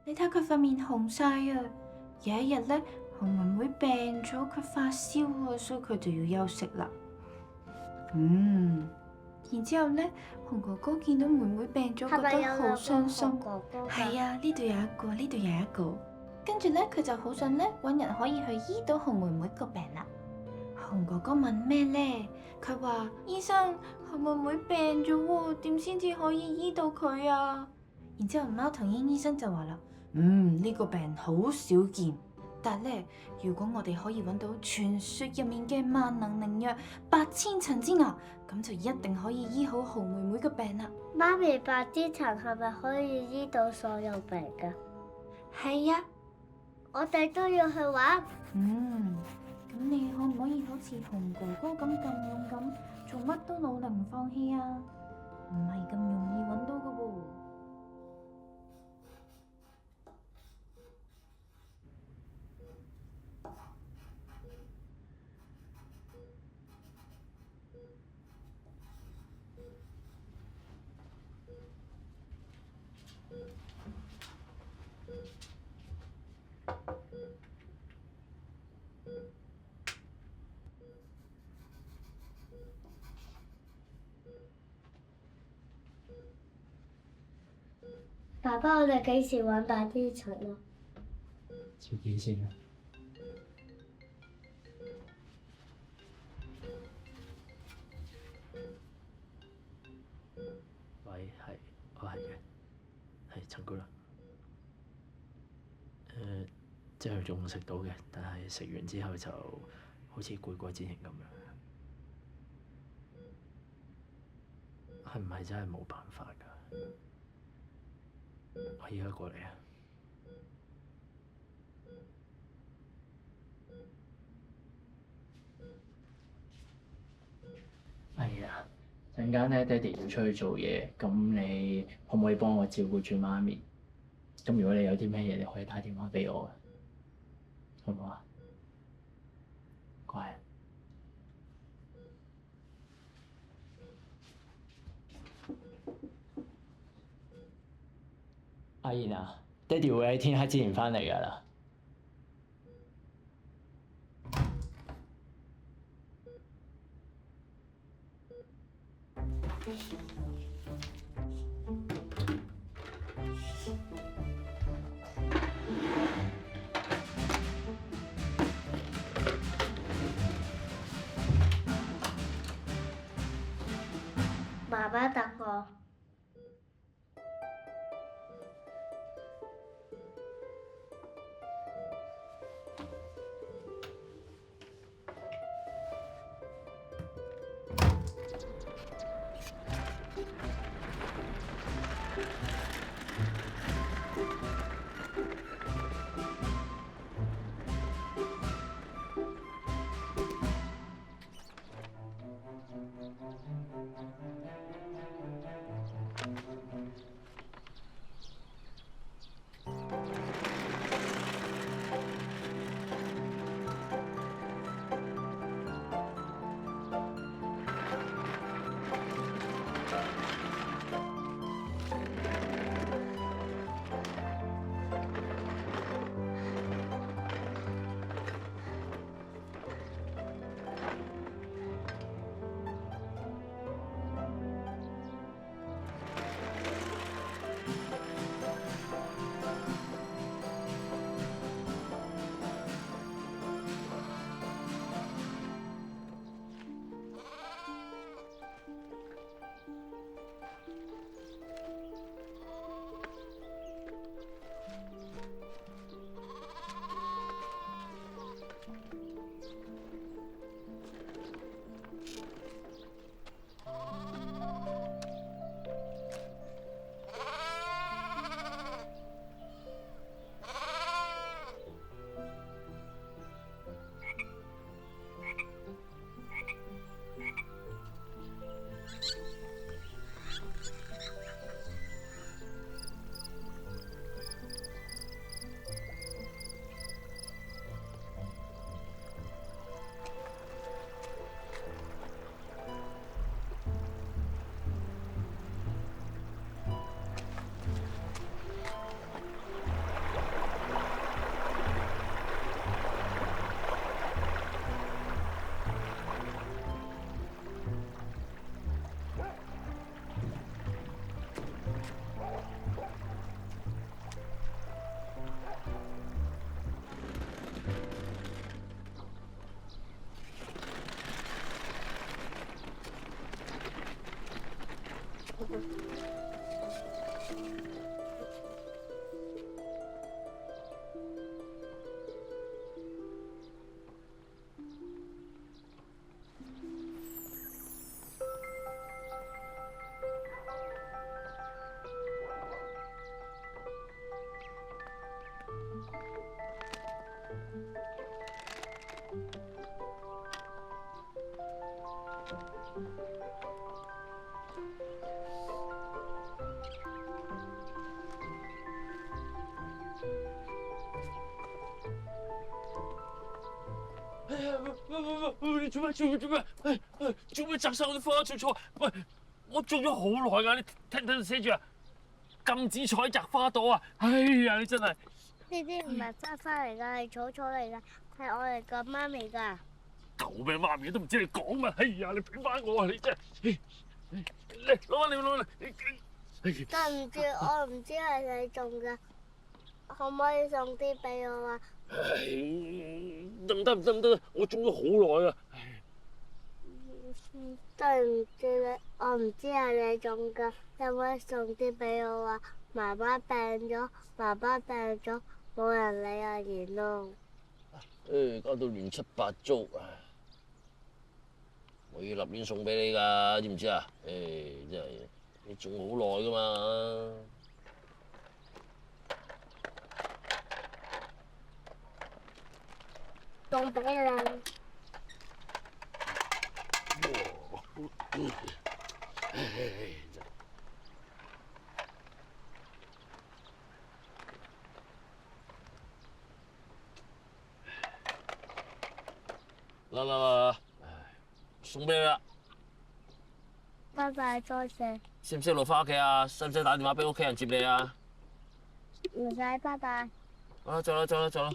你睇佢塊面紅晒啊！有一日咧，紅妹妹病咗，佢發燒啊，所以佢就要休息啦。然之後咧，紅哥哥見到妹妹病咗，覺得好傷心。係啊，呢度有一個，呢度有一個。跟住咧，佢就好想咧搵人可以去醫到紅妹妹個病啦。紅哥哥問咩咧？佢話醫生，紅妹妹病咗喎，點先至可以醫到佢啊？然之後貓頭鷹醫生就話啦，呢個病好少見，但係咧，如果我哋可以搵到傳說入面嘅萬能靈藥8000層之牙，咁就一定可以醫好紅妹妹嘅病啦。媽咪，8000層係咪可以醫到所有病噶？係啊，我哋都要去玩。咁你可唔可以好似紅哥哥咁勇敢，做乜都努力唔放棄啊？唔係咁容易搵到噶喎。爸爸，我哋幾時玩8000層啊？遲啲先啦。喂，我係嘅，係陳姑娘。即係仲食到嘅，但係食完之後就好似攰過之前咁樣。係唔係真係冇辦法㗎？我而家過嚟啊！係啊，陣間咧，爹哋要出去做嘢，咁你可唔可以幫我照顧住媽咪？咁如果你有啲咩嘢，你可以打電話俾我嘅，好唔好啊？乖。阿賢啊，爹哋會喺天黑之前返嚟㗎啦。媽媽等我。喂！你做咩？做咩摘晒我啲花草草？喂！我種咗好耐㗎，你睇唔睇到寫住啊？禁止採摘花朵啊！哎呀，你真係〜呢啲唔係花花嚟㗎，係草草嚟㗎，係我嚟個媽咪㗎。救命媽咪都唔知你講乜，哎呀！你俾翻我啊！你真係，嚟攞翻嚟。對唔住，我唔知係你種㗎，可唔可以送啲俾我啊？得，我種咗好耐啊！對唔住你，我唔知係你種㗎，可唔可以送啲俾我啊？媽媽病咗，冇人理阿賢咯。搞到亂七八糟啊！我要立亂送俾你㗎，知唔知啊？真係你種好耐㗎嘛。送俾你。嗱，送俾你啦。拜拜，多謝。識唔識路翻屋企啊？使唔使打電話俾屋企人接你啊？唔使，拜拜。好啦，走啦。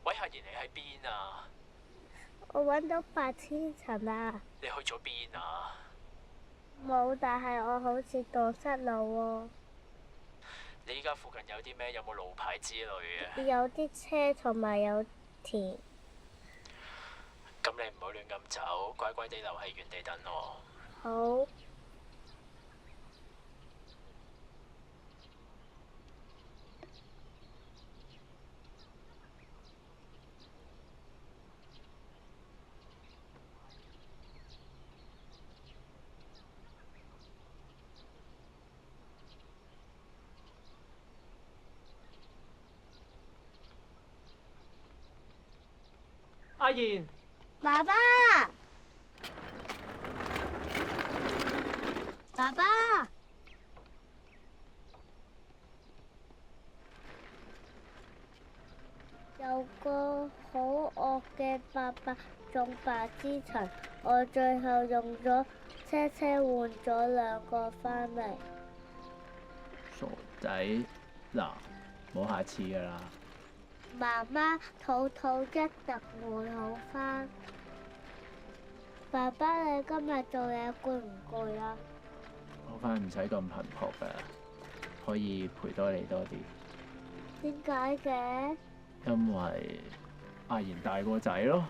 喂，阿賢，你喺邊啊？我揾到8000層啦。你去咗邊啊？冇，但係我好似蕩失路喎。你依家附近有啲咩？有冇路牌之類嘅？有啲車同埋有田。咁你唔好亂咁走，乖乖地留喺原地等我。好。阿賢，爸爸，爸爸，有個好惡嘅伯伯種白枝層，我最後用咗車換咗2個返嚟。傻仔，嗱，冇下次㗎啦。媽媽，肚一定會好返。爸爸，你今日做嘢攰唔攰啊？好返唔使咁頻撲㗎，可以陪多你多啲。點解嘅？因為阿賢大個仔咯。